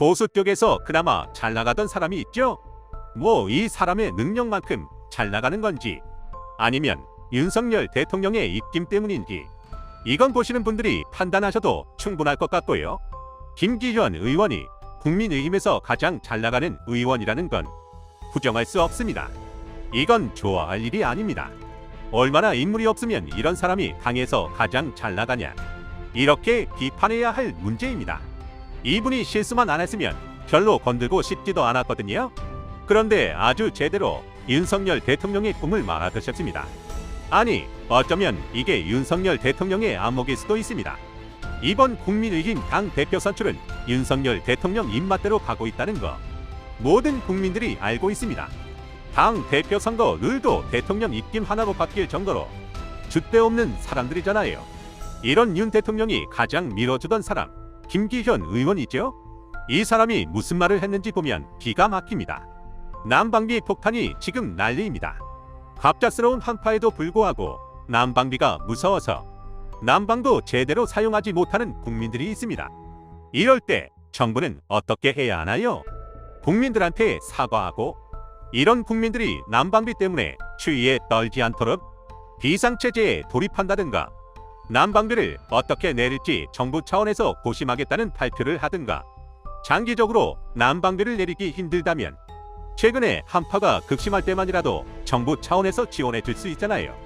보수 쪽에서 그나마 잘 나가던 사람이 있죠? 뭐 이 사람의 능력만큼 잘 나가는 건지 아니면 윤석열 대통령의 입김 때문인지 이건 보시는 분들이 판단하셔도 충분할 것 같고요. 김기현 의원이 국민의힘에서 가장 잘 나가는 의원이라는 건 부정할 수 없습니다. 이건 좋아할 일이 아닙니다. 얼마나 인물이 없으면 이런 사람이 당에서 가장 잘 나가냐, 이렇게 비판해야 할 문제입니다. 이분이 실수만 안 했으면 별로 건들고 싶지도 않았거든요. 그런데 아주 제대로 윤석열 대통령의 꿈을 말아드셨습니다. 아니, 어쩌면 이게 윤석열 대통령의 안목일 수도 있습니다. 이번 국민의힘 당 대표 선출은 윤석열 대통령 입맛대로 가고 있다는 거 모든 국민들이 알고 있습니다. 당 대표 선거 룰도 대통령 입김 하나로 바뀔 정도로 줏대 없는 사람들이잖아요. 이런 윤 대통령이 가장 밀어주던 사람 김기현 의원이죠. 이 사람이 무슨 말을 했는지 보면 기가 막힙니다. 난방비 폭탄이 지금 난리입니다. 갑작스러운 한파에도 불구하고 난방비가 무서워서 난방도 제대로 사용하지 못하는 국민들이 있습니다. 이럴 때 정부는 어떻게 해야 하나요? 국민들한테 사과하고 이런 국민들이 난방비 때문에 추위에 떨지 않도록 비상체제에 돌입한다든가 난방비를 어떻게 내릴지 정부 차원에서 고심하겠다는 발표를 하든가 장기적으로 난방비를 내리기 힘들다면 최근에 한파가 극심할 때만이라도 정부 차원에서 지원해 줄 수 있잖아요.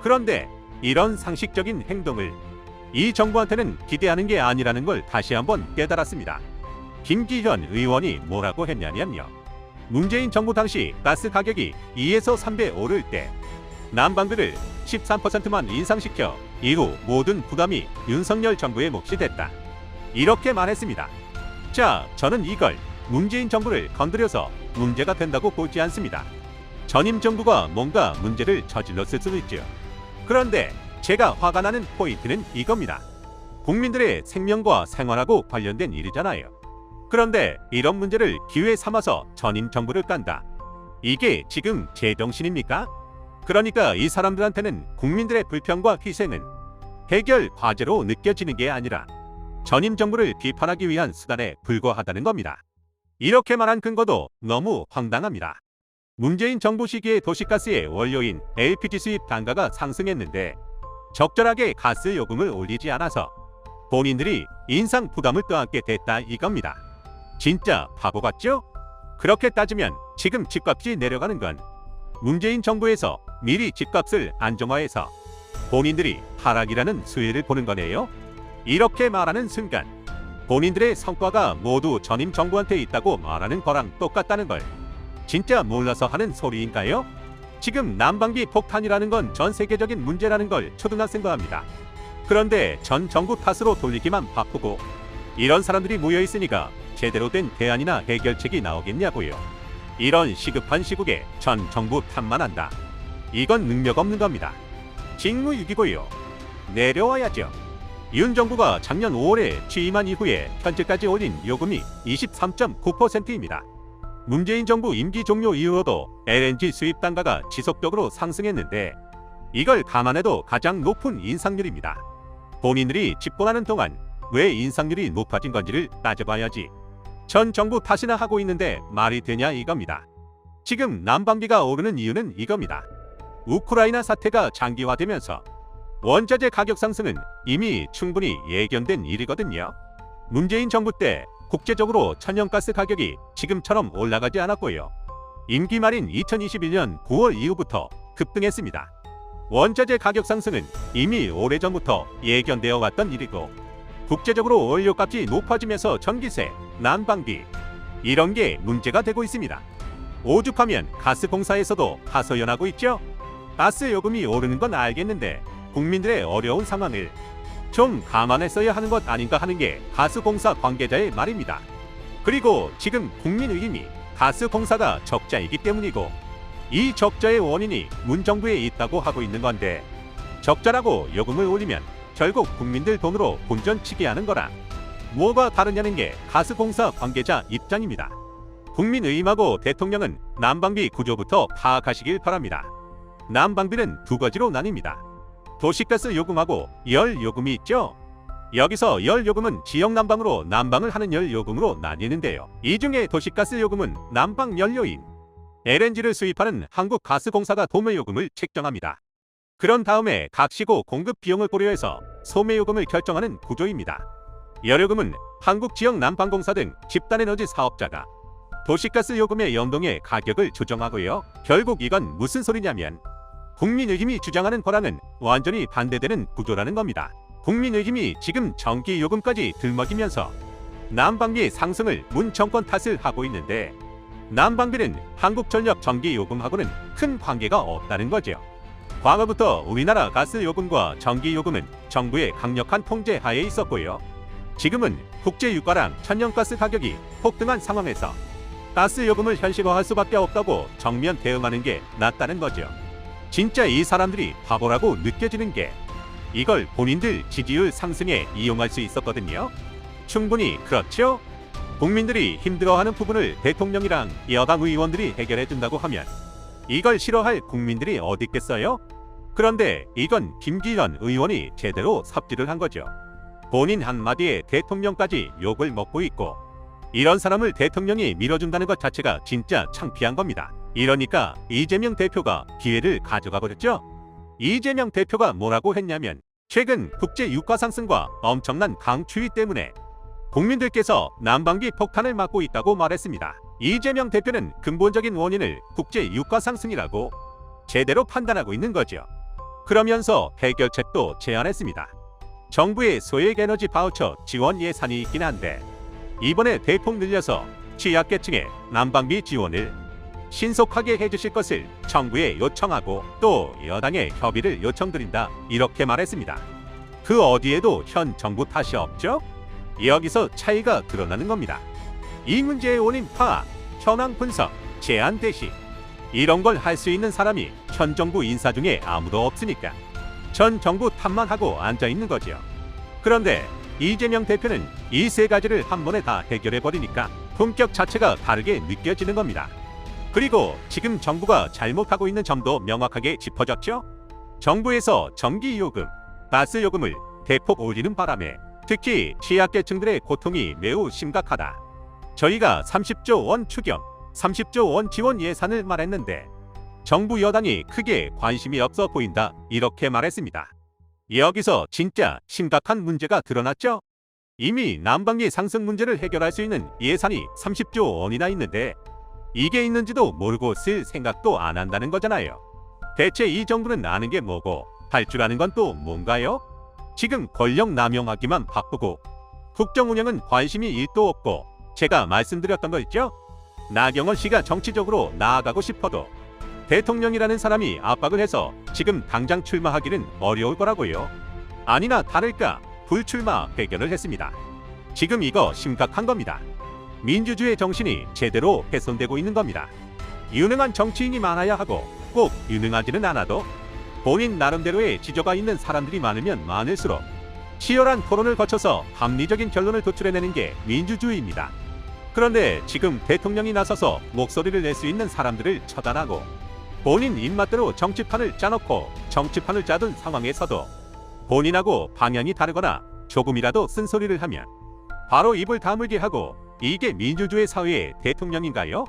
그런데 이런 상식적인 행동을 이 정부한테는 기대하는 게 아니라는 걸 다시 한번 깨달았습니다. 김기현 의원이 뭐라고 했냐면요. 문재인 정부 당시 가스 가격이 2에서 3배 오를 때 난방비를 13%만 인상시켜 이후 모든 부담이 윤석열 정부의 몫이 됐다, 이렇게 말했습니다. 자, 저는 이걸 문재인 정부를 건드려서 문제가 된다고 보지 않습니다. 전임 정부가 뭔가 문제를 저질렀을 수도 있죠. 그런데 제가 화가 나는 포인트는 이겁니다. 국민들의 생명과 생활하고 관련된 일이잖아요. 그런데 이런 문제를 기회 삼아서 전임 정부를 깐다. 이게 지금 제정신입니까? 그러니까 이 사람들한테는 국민들의 불평과 희생은 해결 과제로 느껴지는 게 아니라 전임 정부를 비판하기 위한 수단에 불과하다는 겁니다. 이렇게 말한 근거도 너무 황당합니다. 문재인 정부 시기에 도시가스의 원료인 LPG 수입 단가가 상승했는데 적절하게 가스 요금을 올리지 않아서 본인들이 인상 부담을 떠안게 됐다 이겁니다. 진짜 바보 같죠? 그렇게 따지면 지금 집값이 내려가는 건 문재인 정부에서 미리 집값을 안정화해서 본인들이 하락이라는 수혜를 보는 거네요. 이렇게 말하는 순간 본인들의 성과가 모두 전임 정부한테 있다고 말하는 거랑 똑같다는 걸 진짜 몰라서 하는 소리인가요? 지금 난방비 폭탄이라는 건 전 세계적인 문제라는 걸 초등학생도 합니다. 그런데 전 정부 탓으로 돌리기만 바쁘고 이런 사람들이 모여있으니까 제대로 된 대안이나 해결책이 나오겠냐고요. 이런 시급한 시국에 전 정부 탓만 한다. 이건 능력 없는 겁니다. 직무유기고요. 내려와야죠. 윤 정부가 작년 5월에 취임한 이후에 현재까지 올린 요금이 23.9%입니다. 문재인 정부 임기 종료 이후로도 LNG 수입 단가가 지속적으로 상승했는데 이걸 감안해도 가장 높은 인상률입니다. 본인들이 집권하는 동안 왜 인상률이 높아진 건지를 따져봐야지. 전 정부 탓이나 하고 있는데 말이 되냐 이겁니다. 지금 난방비가 오르는 이유는 이겁니다. 우크라이나 사태가 장기화되면서 원자재 가격 상승은 이미 충분히 예견된 일이거든요. 문재인 정부 때 국제적으로 천연가스 가격이 지금처럼 올라가지 않았고요. 임기 말인 2021년 9월 이후부터 급등했습니다. 원자재 가격 상승은 이미 오래전부터 예견되어 왔던 일이고 국제적으로 원료값이 높아지면서 전기세, 난방비 이런 게 문제가 되고 있습니다. 오죽하면 가스공사에서도 하소연하고 있죠. 가스 요금이 오르는 건 알겠는데 국민들의 어려운 상황을 좀 감안했어야 하는 것 아닌가 하는 게 가스공사 관계자의 말입니다. 그리고 지금 국민의힘이 가스공사가 적자이기 때문이고 이 적자의 원인이 문정부에 있다고 하고 있는 건데 적자라고 요금을 올리면 결국 국민들 돈으로 본전치기 하는 거라 뭐가 다르냐는 게 가스공사 관계자 입장입니다. 국민의힘하고 대통령은 난방비 구조부터 파악하시길 바랍니다. 난방비는 두 가지로 나뉩니다. 도시가스 요금하고 열 요금이 있죠. 여기서 열 요금은 지역 난방으로 난방을 하는 열 요금으로 나뉘는데요. 이 중에 도시가스 요금은 난방 연료인 LNG를 수입하는 한국가스공사가 도매요금을 책정합니다. 그런 다음에 각 시고 공급 비용을 고려해서 소매요금을 결정하는 구조입니다. 열요금은 한국지역난방공사 등 집단에너지 사업자가 도시가스 요금에 연동해 가격을 조정하고요. 결국 이건 무슨 소리냐면 국민의힘이 주장하는 거랑은 완전히 반대되는 구조라는 겁니다. 국민의힘이 지금 전기요금까지 들먹이면서 난방비 상승을 문 정권 탓을 하고 있는데 난방비는 한국전력 전기요금하고는 큰 관계가 없다는 거죠. 과거부터 우리나라 가스요금과 전기요금은 정부의 강력한 통제 하에 있었고요. 지금은 국제유가랑 천연가스 가격이 폭등한 상황에서 가스요금을 현실화할 수밖에 없다고 정면 대응하는 게 낫다는 거죠. 진짜 이 사람들이 바보라고 느껴지는 게 이걸 본인들 지지율 상승에 이용할 수 있었거든요. 충분히 그렇죠? 국민들이 힘들어하는 부분을 대통령이랑 여당 의원들이 해결해준다고 하면 이걸 싫어할 국민들이 어디 있겠어요? 그런데 이건 김기현 의원이 제대로 삽질을 한 거죠. 본인 한마디에 대통령까지 욕을 먹고 있고 이런 사람을 대통령이 밀어준다는 것 자체가 진짜 창피한 겁니다. 이러니까 이재명 대표가 기회를 가져가 버렸죠. 이재명 대표가 뭐라고 했냐면 최근 국제 유가 상승과 엄청난 강추위 때문에 국민들께서 난방비 폭탄을 맞고 있다고 말했습니다. 이재명 대표는 근본적인 원인을 국제 유가 상승이라고 제대로 판단하고 있는 거죠. 그러면서 해결책도 제안했습니다. 정부의 소액에너지 바우처 지원 예산이 있긴 한데 이번에 대폭 늘려서 취약계층의 난방비 지원을 신속하게 해주실 것을 정부에 요청하고 또 여당의 협의를 요청드린다 이렇게 말했습니다. 그 어디에도 현 정부 탓이 없죠? 여기서 차이가 드러나는 겁니다. 이 문제의 원인 파악, 현황 분석, 제안 대시 이런 걸 할 수 있는 사람이 현 정부 인사 중에 아무도 없으니까 전 정부 탓만 하고 앉아있는 거죠. 그런데 이재명 대표는 이 세 가지를 한 번에 다 해결해버리니까 품격 자체가 다르게 느껴지는 겁니다. 그리고 지금 정부가 잘못하고 있는 점도 명확하게 짚어졌죠. 정부에서 전기요금, 가스요금을 대폭 올리는 바람에 특히 취약계층들의 고통이 매우 심각하다. 저희가 30조 원 추경, 30조 원 지원 예산을 말했는데 정부 여당이 크게 관심이 없어 보인다 이렇게 말했습니다. 여기서 진짜 심각한 문제가 드러났죠. 이미 난방비 상승 문제를 해결할 수 있는 예산이 30조 원이나 있는데 이게 있는지도 모르고 쓸 생각도 안 한다는 거잖아요. 대체 이 정부는 아는 게 뭐고 할 줄 아는 건 또 뭔가요? 지금 권력 남용하기만 바쁘고 국정 운영은 관심이 1도 없고 제가 말씀드렸던 거 있죠? 나경원 씨가 정치적으로 나아가고 싶어도 대통령이라는 사람이 압박을 해서 지금 당장 출마하기는 어려울 거라고요. 아니나 다를까 불출마 회견을 했습니다. 지금 이거 심각한 겁니다. 민주주의 정신이 제대로 훼손되고 있는 겁니다. 유능한 정치인이 많아야 하고 꼭 유능하지는 않아도 본인 나름대로의 지조가 있는 사람들이 많으면 많을수록 치열한 토론을 거쳐서 합리적인 결론을 도출해내는 게 민주주의입니다. 그런데 지금 대통령이 나서서 목소리를 낼 수 있는 사람들을 처단하고 본인 입맛대로 정치판을 짜놓고 정치판을 짜둔 상황에서도 본인하고 방향이 다르거나 조금이라도 쓴소리를 하면 바로 입을 다물게 하고 이게 민주주의 사회의 대통령인가요?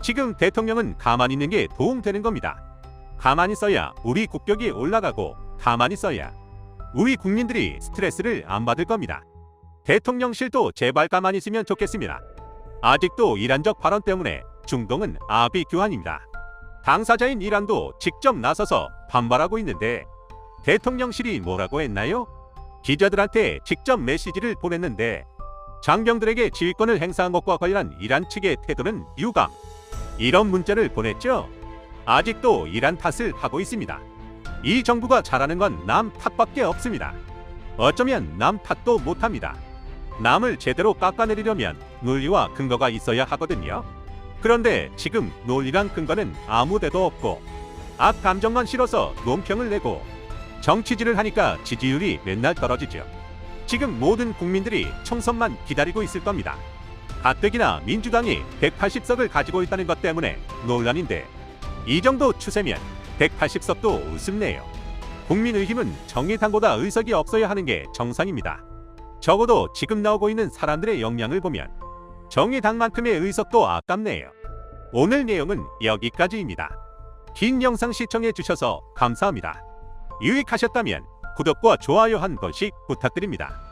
지금 대통령은 가만히 있는 게 도움되는 겁니다. 가만히 있어야 우리 국격이 올라가고 가만히 있어야 우리 국민들이 스트레스를 안 받을 겁니다. 대통령실도 제발 가만히 있으면 좋겠습니다. 아직도 이란적 발언 때문에 중동은 아비규환입니다. 당사자인 이란도 직접 나서서 반발하고 있는데 대통령실이 뭐라고 했나요? 기자들한테 직접 메시지를 보냈는데 장병들에게 지휘권을 행사한 것과 관련한 이란 측의 태도는 유감. 이런 문자를 보냈죠. 아직도 이란 탓을 하고 있습니다. 이 정부가 잘하는 건 남 탓밖에 없습니다. 어쩌면 남 탓도 못합니다. 남을 제대로 깎아내리려면 논리와 근거가 있어야 하거든요. 그런데 지금 논리랑 근거는 아무데도 없고 악 감정만 실어서 논평을 내고 정치질을 하니까 지지율이 맨날 떨어지죠. 지금 모든 국민들이 총선만 기다리고 있을 겁니다. 가뜩이나 민주당이 180석을 가지고 있다는 것 때문에 논란인데 이 정도 추세면 180석도 우습네요. 국민의힘은 정의당보다 의석이 없어야 하는 게 정상입니다. 적어도 지금 나오고 있는 사람들의 역량을 보면 정의당만큼의 의석도 아깝네요. 오늘 내용은 여기까지입니다. 긴 영상 시청해 주셔서 감사합니다. 유익하셨다면 구독과 좋아요 한 번씩 부탁드립니다.